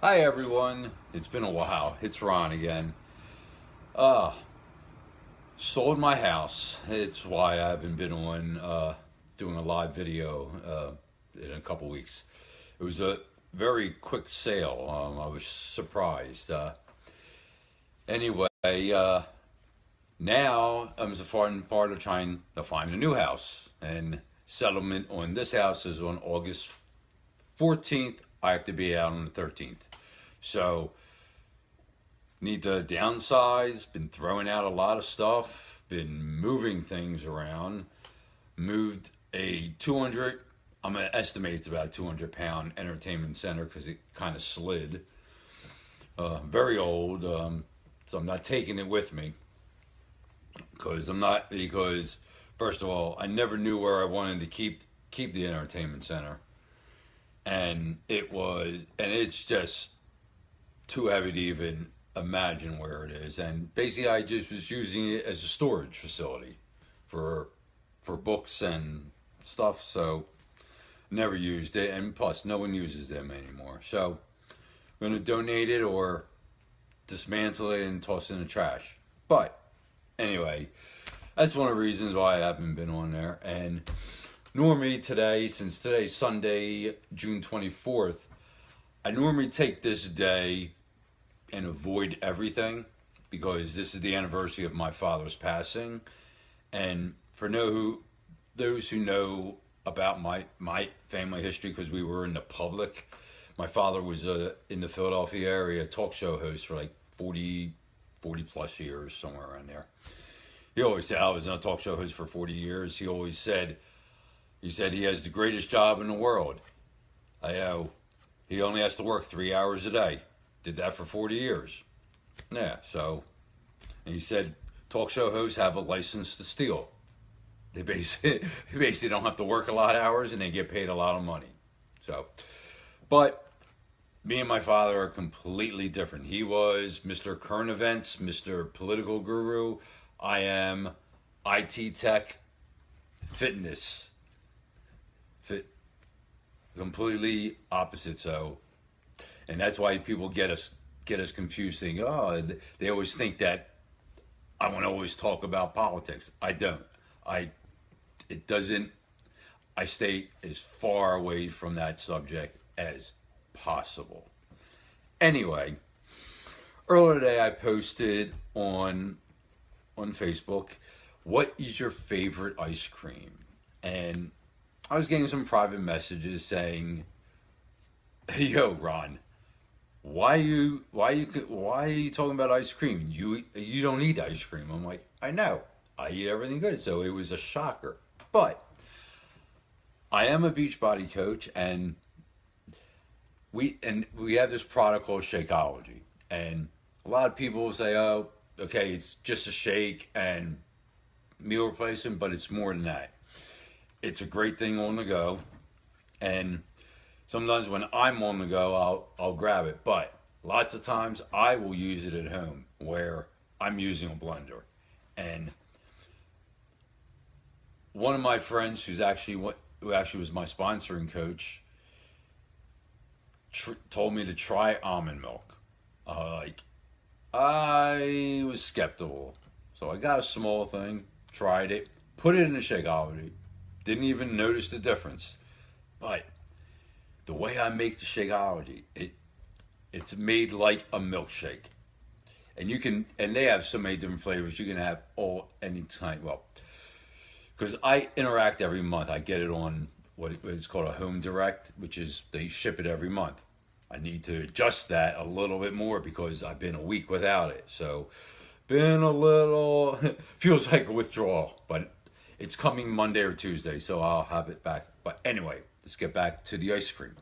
Hi everyone, it's been a while. It's Ron again. Uh, Sold my house. It's why I haven't been on doing a live video in a couple weeks. It was a very quick sale. I was surprised. Anyway, now I'm the fun part of trying to find a new house, and settlement on this house is on August 14th. I have to be out on the 13th. So, need to downsize, been throwing out a lot of stuff, been moving things around. Moved a 200, I'm going to estimate it's about a 200-pound entertainment center because it kind of slid. Very old, so I'm not taking it with me. Because first of all, I never knew where I wanted to keep the entertainment center. And it's just too heavy to even imagine where it is. And basically, I just was using it as a storage facility for books and stuff. So never used it, and plus, no one uses them anymore. So I'm going to donate it or dismantle it and toss it in the trash. But anyway, that's one of the reasons why I haven't been on there. And normally today, since today's Sunday, June 24th, I normally take this day and avoid everything because this is the anniversary of my father's passing. And for those who know about my family history, because we were in the public, my father was in the Philadelphia area talk show host for like 40 plus years, somewhere around there. He always said I was in a talk show host for 40 years. He always said, he has the greatest job in the world. I know. He only has to work 3 hours a day. Did that for 40 years. Yeah, so, and he said talk show hosts have a license to steal. They basically don't have to work a lot of hours and they get paid a lot of money. So, but me and my father are completely different. He was Mr. Current Events, Mr. Political Guru. I am IT tech, fitness. Completely opposite. So, and that's why people get us confused, thinking, oh, they always think that I want to always talk about politics. I don't. It doesn't. I stay as far away from that subject as possible. Anyway, earlier today I posted on Facebook, what is your favorite ice cream? And I was getting some private messages saying, "Hey, yo, Ron, why are you talking about ice cream? You don't eat ice cream." I'm like, I know, I eat everything good, so it was a shocker. But I am a Beachbody coach, and we have this product called Shaeology, and a lot of people say, "Oh, okay, it's just a shake and meal replacement," but it's more than that. It's a great thing on the go, and sometimes when I'm on the go, I'll grab it. But lots of times I will use it at home where I'm using a blender. And one of my friends who actually was my sponsoring coach told me to try almond milk. I was skeptical, so I got a small thing, tried it, put it in the Shakeology. Didn't even notice the difference. But the way I make the Shakeology, it's made like a milkshake. And they have so many different flavors. You can have any time. Well, because I interact every month. I get it on what is called a home direct, which is they ship it every month. I need to adjust that a little bit more because I've been a week without it. So, been a little, feels like a withdrawal, but it's coming Monday or Tuesday, so I'll have it back. But anyway, let's get back to the ice cream.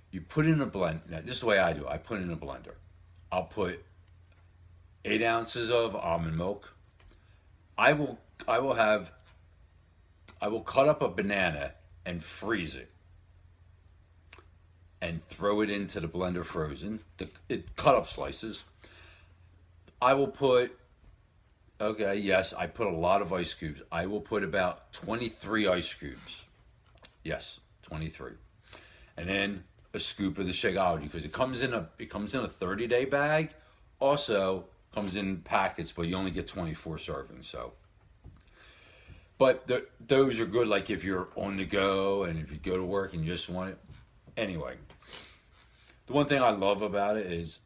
You put in a blend. Now, this is the way I do. I put in a blender. I'll put 8 ounces of almond milk. I will cut up a banana and freeze it, and throw it into the blender frozen. It cut up slices. I will put. Okay, yes, I put a lot of ice cubes. I will put about 23 ice cubes. Yes, 23. And then a scoop of the Shaeology because it comes in a 30-day bag. Also comes in packets, but you only get 24 servings. So, but those are good. Like if you're on the go and if you go to work and you just want it. Anyway, the one thing I love about it is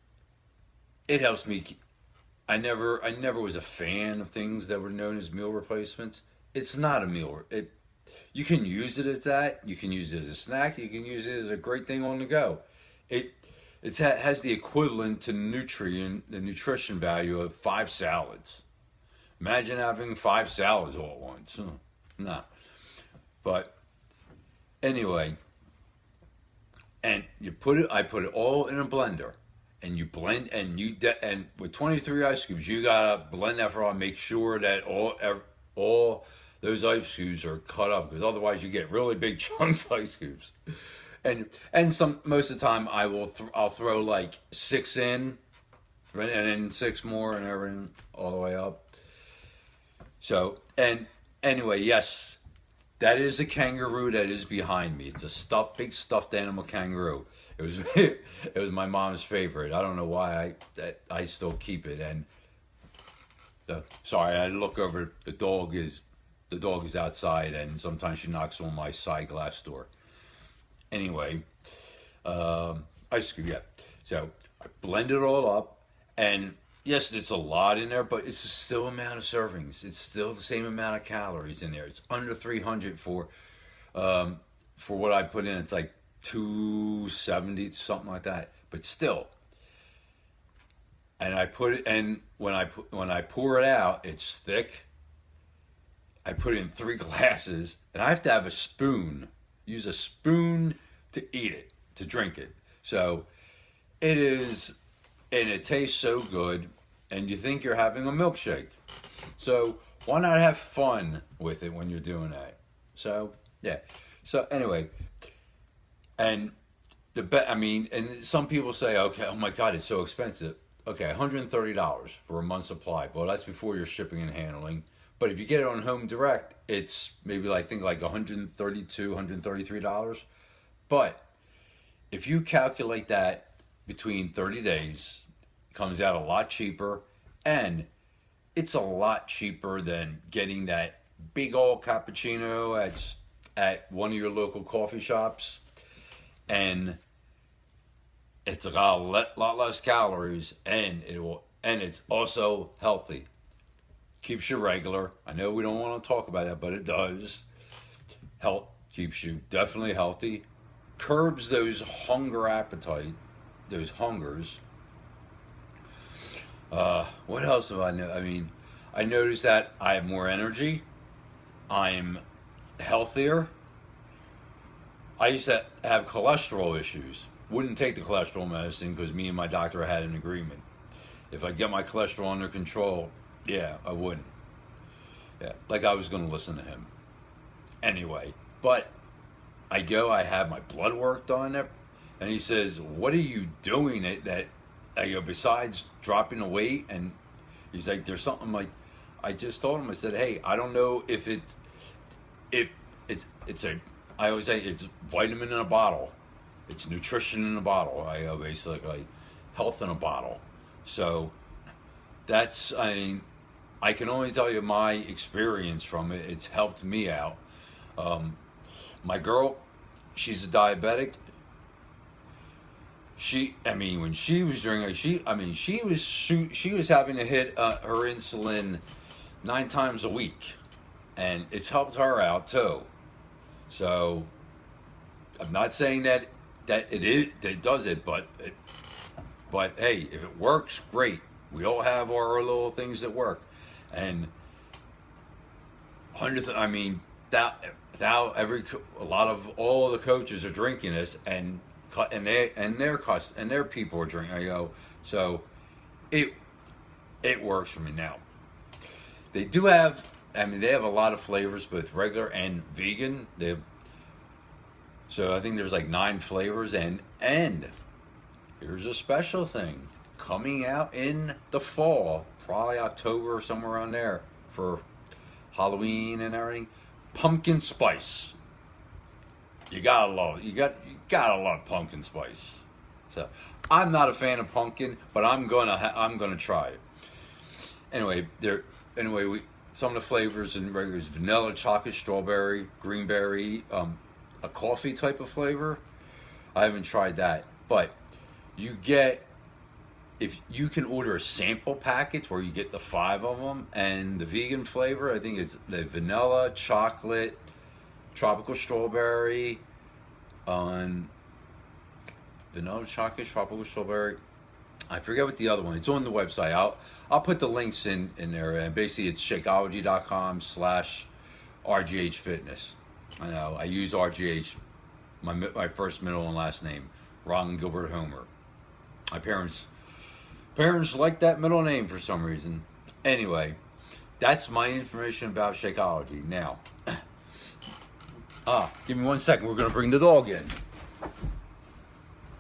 it helps me. I never was a fan of things that were known as meal replacements. It's not a meal. You can use it as that. You can use it as a snack. You can use it as a great thing on the go. It has the equivalent to the nutrition value of 5 salads. Imagine having 5 salads all at once. Nah. But anyway, and I put it all in a blender, and you blend, and with 23 ice cubes, you gotta blend that for all. Make sure that all those ice cubes are cut up, because otherwise you get really big chunks of ice cubes. And most of the time I'll throw like 6 in, and then 6 more, and everything all the way up. So, and anyway, yes, that is a kangaroo that is behind me. It's a big stuffed animal kangaroo. It was it was my mom's favorite. I don't know why I still keep it. And sorry, I look over. The dog is outside, and sometimes she knocks on my side glass door. Anyway, ice cream, yeah. So I blend it all up, and yes, it's a lot in there, but it's still amount of servings. It's still the same amount of calories in there. It's under 300 for what I put in. It's like 270, something like that. But still, and I put it, and when I pour it out, it's thick. I put it in 3 glasses, and I have to have a spoon. Use a spoon to eat it, to drink it. So it is, and it tastes so good, and you think you're having a milkshake. So why not have fun with it when you're doing that? So yeah. So anyway, and and some people say, okay, oh my God, it's so expensive. Okay, $130 for a month's supply. Well, that's before your shipping and handling. But if you get it on Home Direct, it's maybe like $132, $133. But if you calculate that between 30 days, it comes out a lot cheaper, and it's a lot cheaper than getting that big old cappuccino at one of your local coffee shops, and it's a lot less calories, and it's also healthy. Keeps you regular. I know we don't want to talk about that, but it does. Health keeps you definitely healthy. Curbs those appetite, those hungers. What else have I know? I mean, I noticed that I have more energy. I'm healthier. I used to have cholesterol issues. Wouldn't take the cholesterol medicine because me and my doctor had an agreement. If I get my cholesterol under control, yeah, I wouldn't. Yeah, like I was going to listen to him. Anyway, but I have my blood work done, and he says, "What are you doing that?" I go, besides dropping the weight, and he's like, "There's something." Like, I just told him, I said, "Hey, I don't know if I always say it's vitamin in a bottle, it's nutrition in a bottle. I go basically like health in a bottle." So that's, I can only tell you my experience from it. It's helped me out. My girl, she's a diabetic. When she was doing, she was having to hit her insulin 9 times a week, and it's helped her out too. So I'm not saying that it does it, but hey, if it works, great. We all have our little things that work, and all the coaches are drinking this, and their people are drinking. I go, so it works for me now. They do have, they have a lot of flavors, both regular and vegan. So I think there's like 9 flavors, and here's a special thing coming out in the fall, probably October or somewhere around there for Halloween and everything. Pumpkin spice. You gotta love it. You gotta love pumpkin spice. So I'm not a fan of pumpkin, but I'm gonna try it. Anyway, we some of the flavors and regulars: vanilla, chocolate, strawberry, greenberry, a coffee type of flavor. I haven't tried that, but you get if you can order a sample package where you get the 5 of them, and the vegan flavor, I think it's the vanilla, chocolate, tropical strawberry, on vanilla chocolate, tropical strawberry. I forget what the other one. It's on the website. I'll put the links in there, and basically it's shakeology.com/RGH Fitness. I know I use RGH, my first, middle, and last name, Ron Gilbert Homer. My parents like that middle name for some reason. Anyway, that's my information about Shakeology. Now, give me 1 second. We're gonna bring the dog in.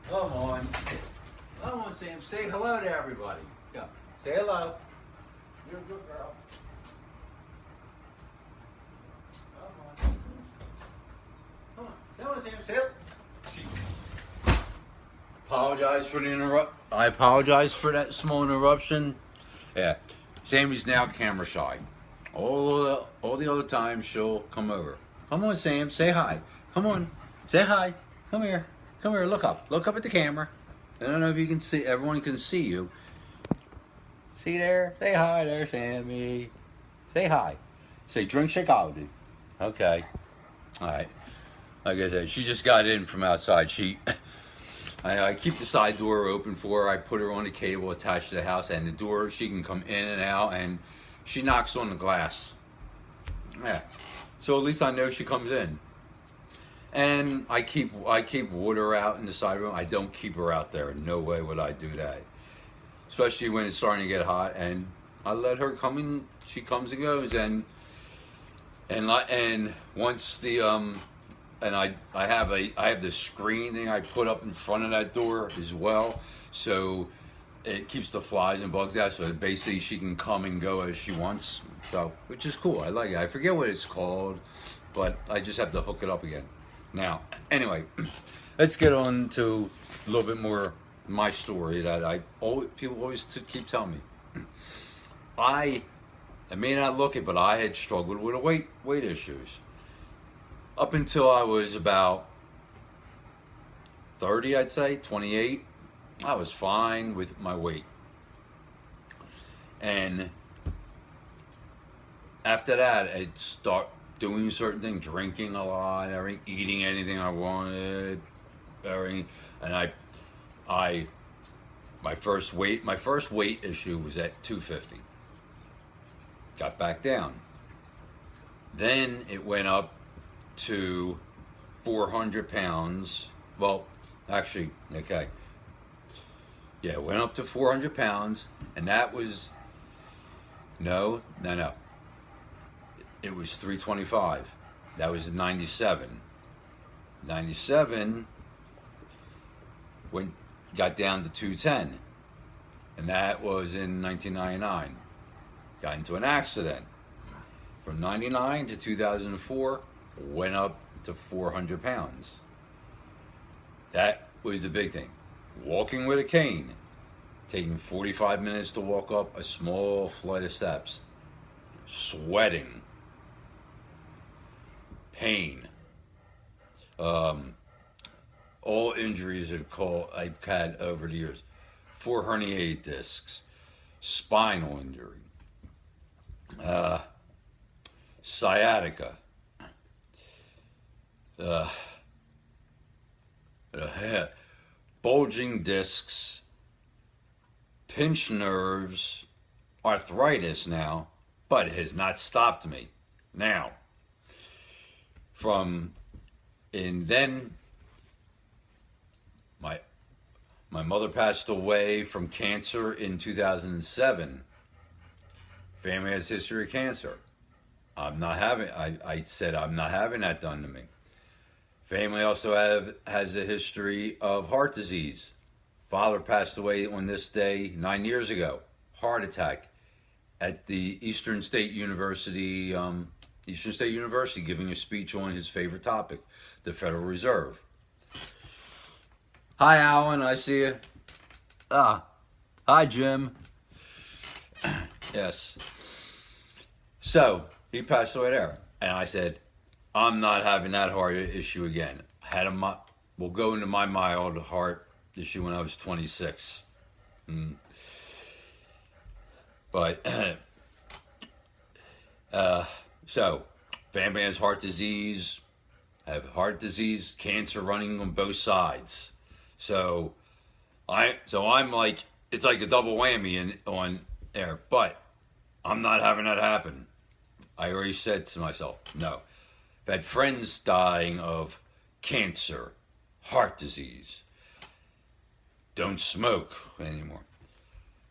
Come on. Come on, Sam. Say hello to everybody. Go. Say hello. You're a good girl. Come on. Say hello, Sam. Say hello. Apologize for the interrupt. I apologize for that small interruption. Yeah. Sammy's now camera shy. All the other times she'll come over. Come on, Sam. Say hi. Come on. Say hi. Come here. Come here. Look up. Look up at the camera. I don't know if you can see. Everyone can see you. See there? Say hi there, Sammy. Say hi. Say drink Shakeology. Okay. All right. Like I said, she just got in from outside. I keep the side door open for her. I put her on a cable attached to the house, and the door, she can come in and out, and she knocks on the glass. Yeah. So at least I know she comes in. And I keep water out in the side room. I don't keep her out there. No way would I do that. Especially when it's starting to get hot, and I let her come in. She comes and goes, and once the and I have this screen thing I put up in front of that door as well, so it keeps the flies and bugs out. So basically she can come and go as she wants. So, which is cool. I like it. I forget what it's called, but I just have to hook it up again. Now, anyway, let's get on to a little bit more my story that people always keep telling me. I may not look it, but I had struggled with weight issues up until I was about 30, I'd say 28. I was fine with my weight, and after that, I'd start doing certain things, drinking a lot, eating anything I wanted, and my first weight issue was at 250. Got back down. Then it went up to 400 pounds. Well, actually, okay. Yeah, it went up to 400 pounds, and that was no. It was 325. That was 97. 97 got down to 210. And that was in 1999. Got into an accident. From 99 to 2004, went up to 400 pounds. That was the big thing. Walking with a cane. Taking 45 minutes to walk up a small flight of steps. Sweating. Pain, all injuries I've had over the years, 4 herniated discs, spinal injury, sciatica, bulging discs, pinched nerves, arthritis now, but it has not stopped me. Now, and then my mother passed away from cancer in 2007. Family has history of cancer. I said I'm not having that done to me. Family also has a history of heart disease. Father passed away on this day 9 years ago. Heart attack at the Eastern State University Eastern State University, giving a speech on his favorite topic, the Federal Reserve. Hi, Alan. I see you. Hi, Jim. Yes. So he passed away there, and I said, I'm not having that heart issue again. We'll go into my mild heart issue when I was 26. But so family has heart disease. I have heart disease, cancer running on both sides. So I'm like, it's like a double whammy on there. But I'm not having that happen. I already said to myself, no. I've had friends dying of cancer, heart disease. Don't smoke anymore.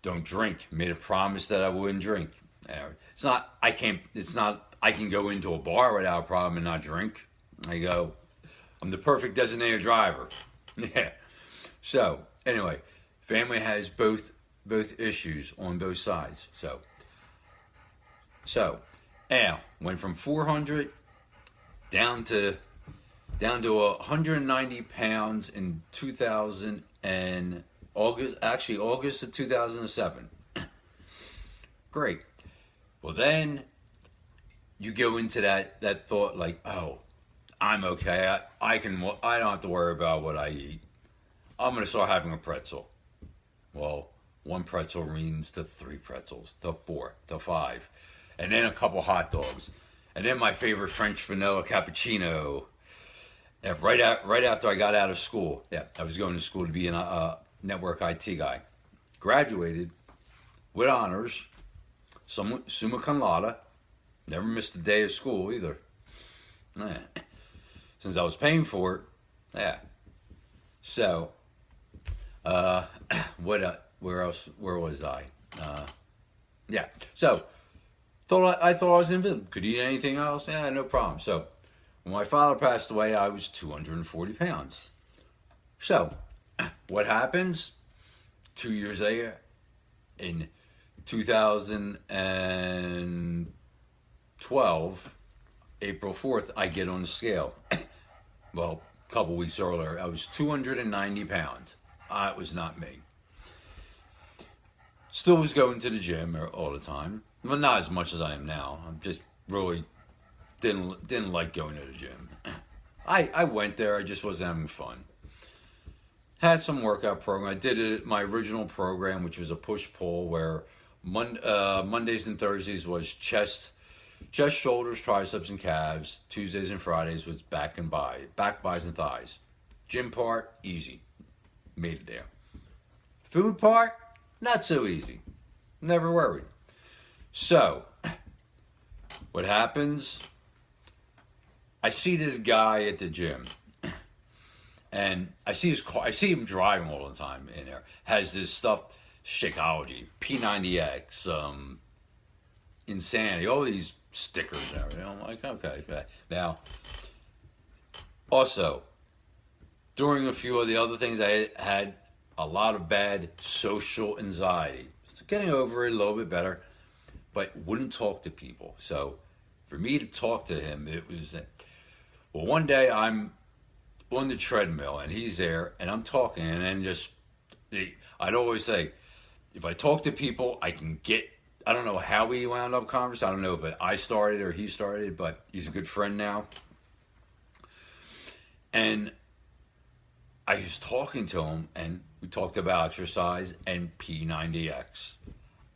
Don't drink. Made a promise that I wouldn't drink. It's not I can go into a bar without a problem and not drink. I'm the perfect designated driver. Yeah. So anyway, family has both issues on both sides. So now went from 400 down to 190 pounds in August of 2007. Great. Well, then you go into that thought like, oh, I'm okay. I don't have to worry about what I eat. I'm going to start having a pretzel. Well, one pretzel means to 3 pretzels, to 4, to 5, and then a couple hot dogs, and then my favorite French vanilla cappuccino. Right after I got out of school, I was going to school to be a network IT guy. Graduated with honors, summa cum laude. Never missed a day of school either. Since I was paying for it, So, where was I? So I thought I was invisible. Could eat anything else? Yeah, no problem. So when my father passed away, I was 240 pounds. So what happens? 2 years later, in 2012, April 4th, I get on the scale. Well, a couple weeks earlier, I was 290 pounds. It was not me. Still was going to the gym all the time. Well, not as much as I am now. I'm just really didn't like going to the gym. I went there. I just wasn't having fun. Had some workout program. I did my original program, which was a push-pull, where Mondays and Thursdays was chest, shoulders, triceps, and calves. Tuesdays and Fridays was back, buys, and thighs. Gym part, easy. Made it there. Food part, not so easy. Never worried. So, what happens? I see this guy at the gym, and I see his car. I see him driving all the time in there. Has this stuff, Shaeology, P90X, Insanity, all these stickers and everything. I'm like, okay. Now, also, during a few of the other things, I had a lot of bad social anxiety. So getting over it a little bit better, but wouldn't talk to people. So for me to talk to him, it was, well, one day I'm on the treadmill and he's there and I'm talking, and then I'd always say, if I talk to people, I can get, I don't know how we wound up conversing. I don't know if I started or he started, but he's a good friend now. And I was talking to him, and we talked about exercise and P90X.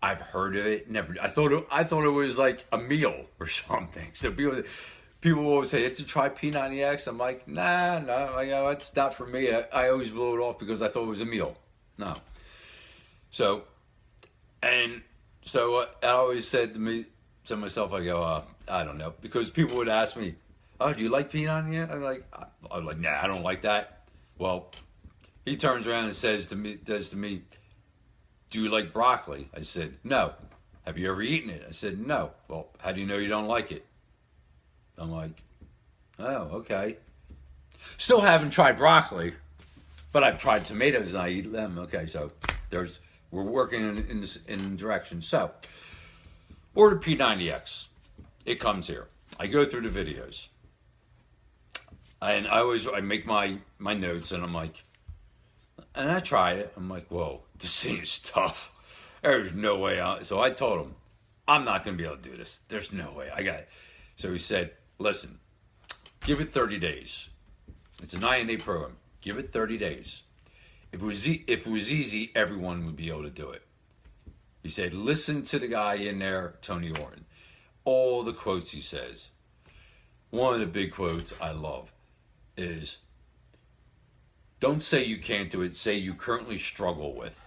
I've heard of it, never. I thought it was like a meal or something. So people always say, "Did you try P90X?" I'm like, nah, it's not for me. I always blow it off because I thought it was a meal. No. So I always said to myself, I go, I don't know, because people would ask me, "Oh, do you like P90X?" I'm like, nah, I don't like that. Well, he turns around and says to me, "Do you like broccoli?" I said, "No." "Have you ever eaten it?" I said, "No." "Well, how do you know you don't like it?" I'm like, oh, okay. Still haven't tried broccoli, but I've tried tomatoes and I eat them. Okay, so we're working in direction. So, order P90X. It comes here. I go through the videos, and I make my notes, and I'm like, and I try it. I'm like, whoa, this thing is tough. There's no way. So I told him, I'm not going to be able to do this. There's no way. I got it. So he said, listen, give it 30 days. It's a 9-day program. Give it 30 days. If it was easy, everyone would be able to do it. He said, listen to the guy in there, Tony Orton. All the quotes he says. One of the big quotes I love is, don't say you can't do it, say you currently struggle with.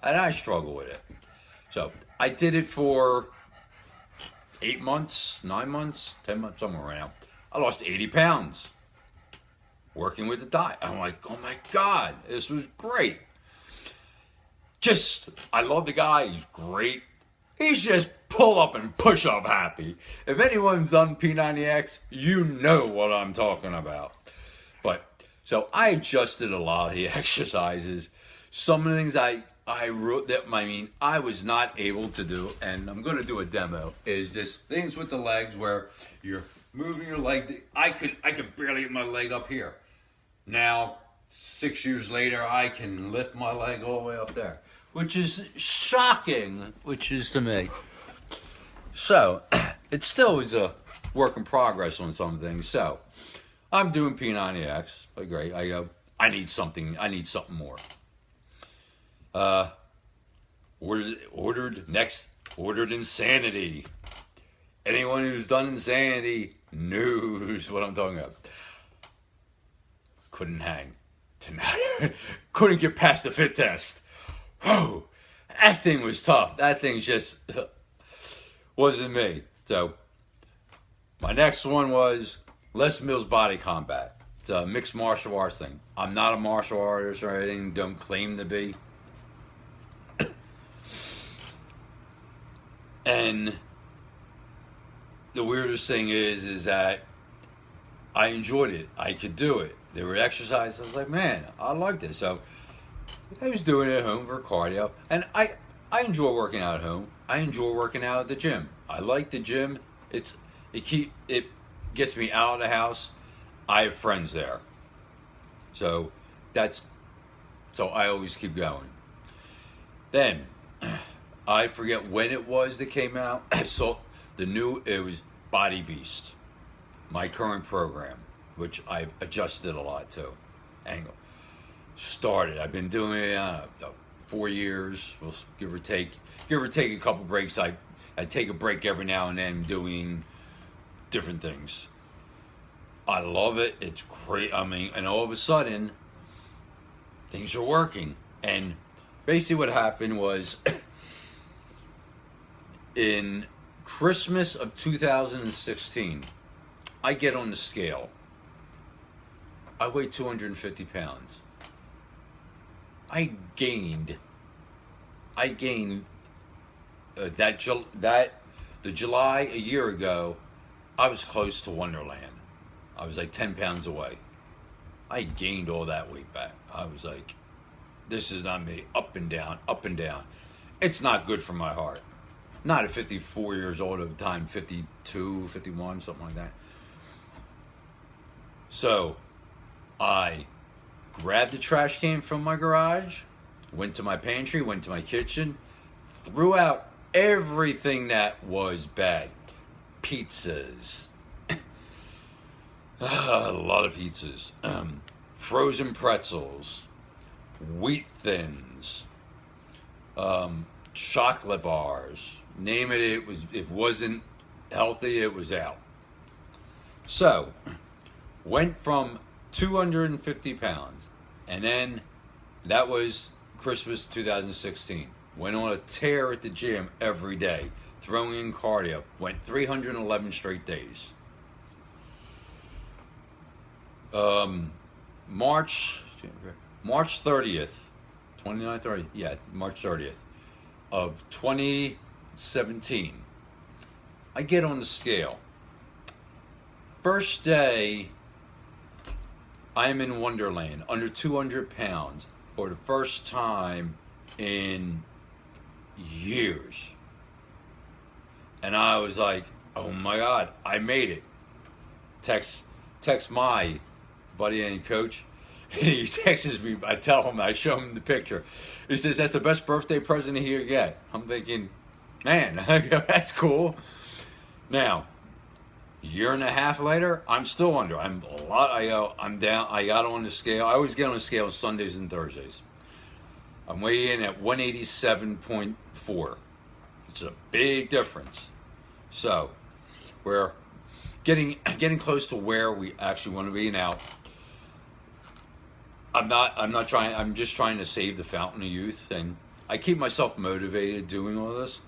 And I struggle with it. So I did it for 8 months, 9 months, 10 months, somewhere around. I lost 80 pounds working with the diet. I'm like, oh my God, this was great. I love the guy. He's great. He's just pull up and push up happy. If anyone's done P90X, you know what I'm talking about. So I adjusted a lot of the exercises. Some of the things I wrote that, I was not able to do, and I'm going to do a demo, is this things with the legs where you're moving your leg. I could barely get my leg up here. Now, 6 years later, I can lift my leg all the way up there, which is shocking, to me. So, it still is a work in progress on some things. So, I'm doing P90X. Great. I go, I need something more. Ordered Insanity. Anyone who's done Insanity knows what I'm talking about. Couldn't hang tonight. Couldn't get past the fit test. Whoa, that thing was tough. That thing just wasn't me. So my next one was Les Mills Body Combat. It's a mixed martial arts thing. I'm not a martial artist or anything. Don't claim to be. And the weirdest thing is that I enjoyed it. I could do it. There were exercises. I was like, man, I like this. So I was doing it at home for cardio. And I enjoy working out at home. I enjoy working out at the gym. I like the gym. It gets me out of the house. I have friends there. So I always keep going. Then I forget when it was that came out. I saw it was Body Beast, my current program, which I've adjusted a lot to. Angle started. I've been doing it 4 years. We'll give or take a couple breaks. I take a break every now and then doing different things. I love it. It's great. And all of a sudden, things are working. And basically what happened was in Christmas of 2016, I get on the scale. I weigh 250 pounds. I gained the July a year ago, I was close to Wonderland. I was like 10 pounds away. I gained all that weight back. I was like, this is not me. Up and down, up and down. It's not good for my heart. Not at 54 years old at the time, 52, 51, something like that. So I grabbed the trash can from my garage, went to my pantry, went to my kitchen, threw out everything that was bad. Pizzas. A lot of pizzas. Frozen pretzels. Wheat Thins. Chocolate bars. Name it, if it wasn't healthy, it was out. So, went from 250 pounds, and then that was Christmas 2016. Went on a tear at the gym every day, throwing in cardio. Went 311 straight days. March 30th, 29th, 30th, yeah, March 30th of 2017, I get on the scale. First day, I'm in Wonderland, under 200 pounds, for the first time in years. And I was like, Oh my God, I made it. Text my buddy and coach. And he texts me. I tell him, I show him the picture. He says, "That's the best birthday present he'll get." I'm thinking, man, that's cool. Now, year and a half later, I'm still under. I'm down. I got on the scale. I always get on the scale on Sundays and Thursdays. I'm weighing in at 187.4. It's a big difference. So, we're getting close to where we actually want to be now. I'm not trying. I'm just trying to save the fountain of youth, and I keep myself motivated doing all this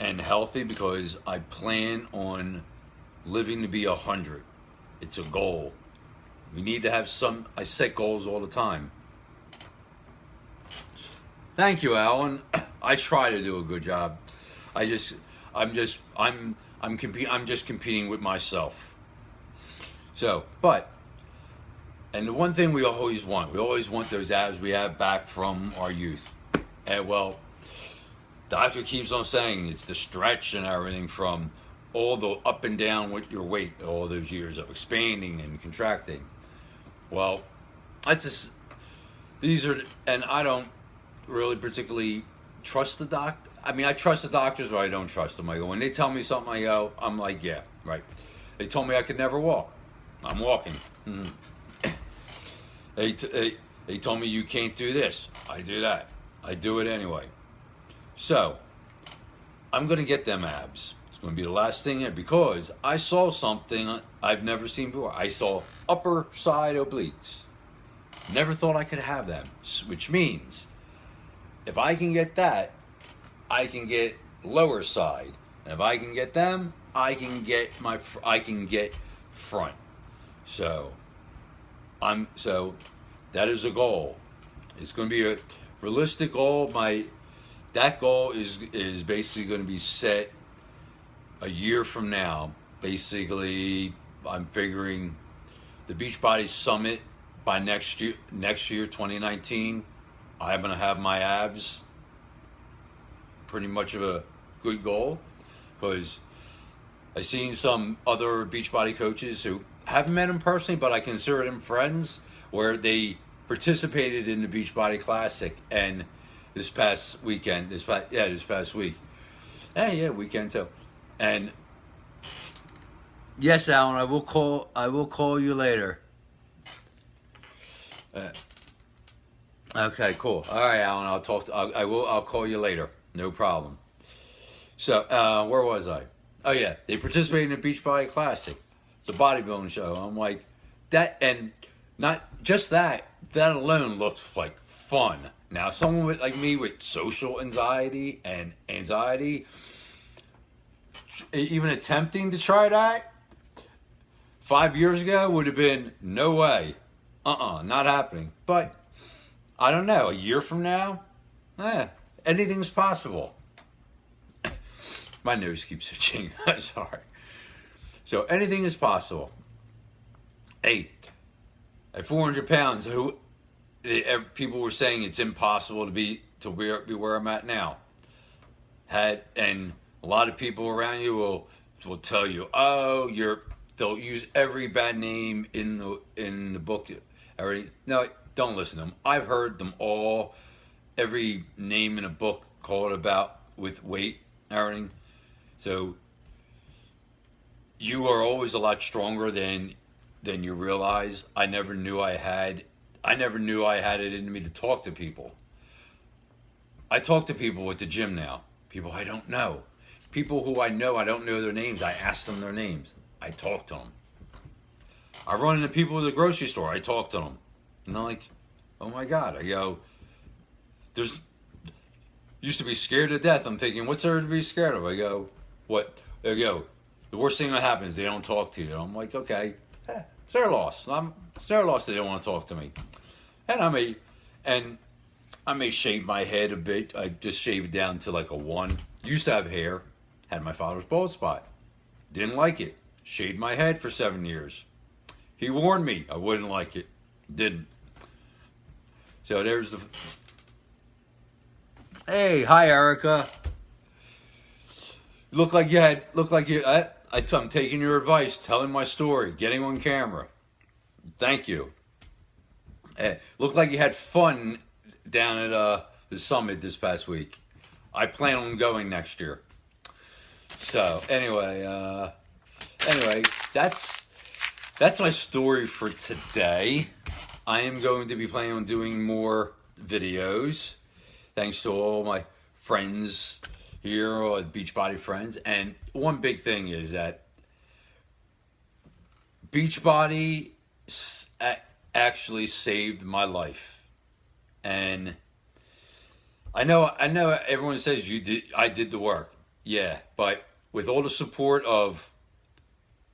and healthy because I plan on living to be 100. It's a goal. We need to have some. I set goals all the time. Thank you, Alan. I try to do a good job. I'm just competing with myself. So, and the one thing we always want those abs we have back from our youth. And well, doctor keeps on saying it's the stretch and everything from all the up and down with your weight, all those years of expanding and contracting. Well, and I don't really particularly trust the doctor. I mean, I trust the doctors, but I don't trust them. I go, when they tell me something, I'm like, yeah, right. They told me I could never walk. I'm walking. Mm-hmm. They told me you can't do this. I do that. I do it anyway. So, I'm going to get them abs. It's going to be the last thing in because I saw something I've never seen before. I saw upper side obliques. Never thought I could have them, which means if I can get that, I can get lower side. And if I can get them, I can get front. So that is a goal. It's going to be a realistic goal. That goal is basically going to be set a year from now. Basically, I'm figuring the Beachbody Summit by next year, 2019. I'm going to have my abs. Pretty much of a good goal because I've seen some other Beachbody coaches who haven't met them personally, but I consider them friends, where they participated in the Beachbody Classic and this past week. Weekend too. And yes, Alan, I will call you later. Okay, cool. All right, Alan, I'll call you later. No problem. So, where was I? Oh yeah, they participated in the Beachbody Classic. It's a bodybuilding show. I'm like, that, and not just that. That alone looked like fun. Now, someone like me with social anxiety and anxiety, even attempting to try that 5 years ago would have been no way. Not happening. But I don't know. A year from now, anything's possible. My nose keeps itching. I'm sorry. So anything is possible. Hey, at 400 pounds, people were saying it's impossible to be where I'm at now. And a lot of people around you will tell you, they'll use every bad name in the book. No, don't listen to them. I've heard them all. Every name in a book called about with weight, everything. So you are always a lot stronger than you realize. I never knew I had it in me to talk to people. I talk to people at the gym now. People I don't know. People who I know, I don't know their names. I ask them their names. I talk to them. I run into people at the grocery store. I talk to them. And I'm like, oh my God. I go, used to be scared to death. I'm thinking, what's there to be scared of? I go, what? They go, the worst thing that happens, they don't talk to you. I'm like, okay, it's their loss. It's their loss that they don't want to talk to me. And I may shave my head a bit. I just shaved it down to like a 1. Used to have hair. Had my father's bald spot. Didn't like it. Shaved my head for 7 years. He warned me I wouldn't like it. Didn't. So there's the... Hey, hi, Erica. I'm taking your advice, telling my story, getting on camera. Thank you. Looked like you had fun down at the summit this past week. I plan on going next year. So anyway, that's my story for today. I am going to be planning on doing more videos. Thanks to all my friends here, or Beachbody friends. And one big thing is that Beachbody actually saved my life. And I know everyone says I did the work. Yeah, but with all the support of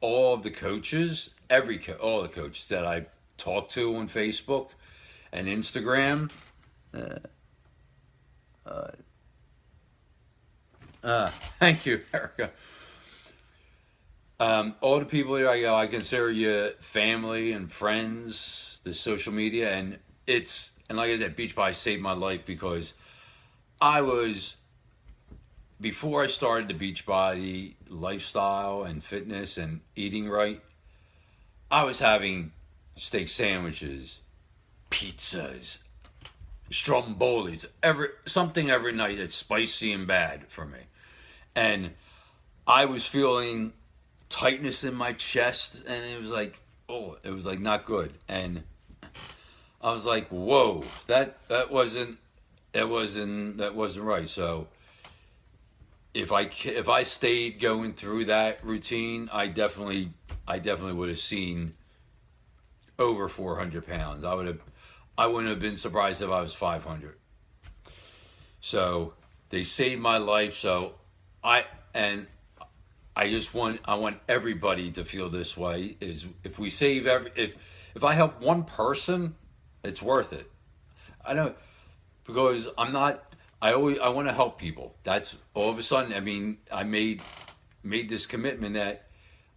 all of the coaches, all the coaches that I talked to on Facebook and Instagram, thank you, Erica. All the people that I consider you family and friends, the social media, and like I said, Beachbody saved my life because before I started the Beachbody lifestyle and fitness and eating right, I was having steak sandwiches, pizzas, strombolis, something every night that's spicy and bad for me. And I was feeling tightness in my chest, and it was like not good. And I was like, whoa, that wasn't right. So if I stayed going through that routine, I definitely would have seen over 400 pounds. I wouldn't have been surprised if I was 500. So they saved my life. So I want everybody to feel this way. Is if we save if I help one person, it's worth it. I know, because I want to help people. That's all of a sudden. I mean, I made this commitment that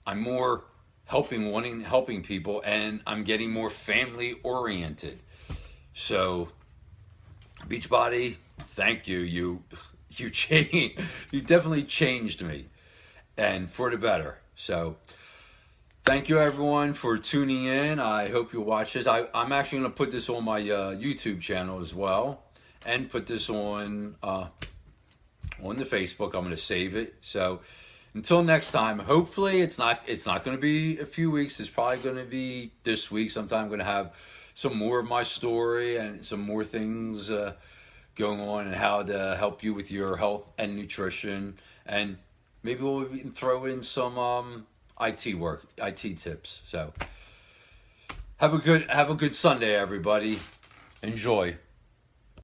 I'm more helping people, and I'm getting more family oriented. So, Beachbody, thank you. You definitely changed me, and for the better. So, thank you everyone for tuning in. I hope you watch this. I'm actually going to put this on my YouTube channel as well, and put this on the Facebook. I'm going to save it. So until next time, hopefully it's not going to be a few weeks. It's probably going to be this week sometime. I'm going to have some more of my story and some more things going on, and how to help you with your health and nutrition, and maybe we'll even throw in some IT tips. So have a good Sunday, everybody. Enjoy.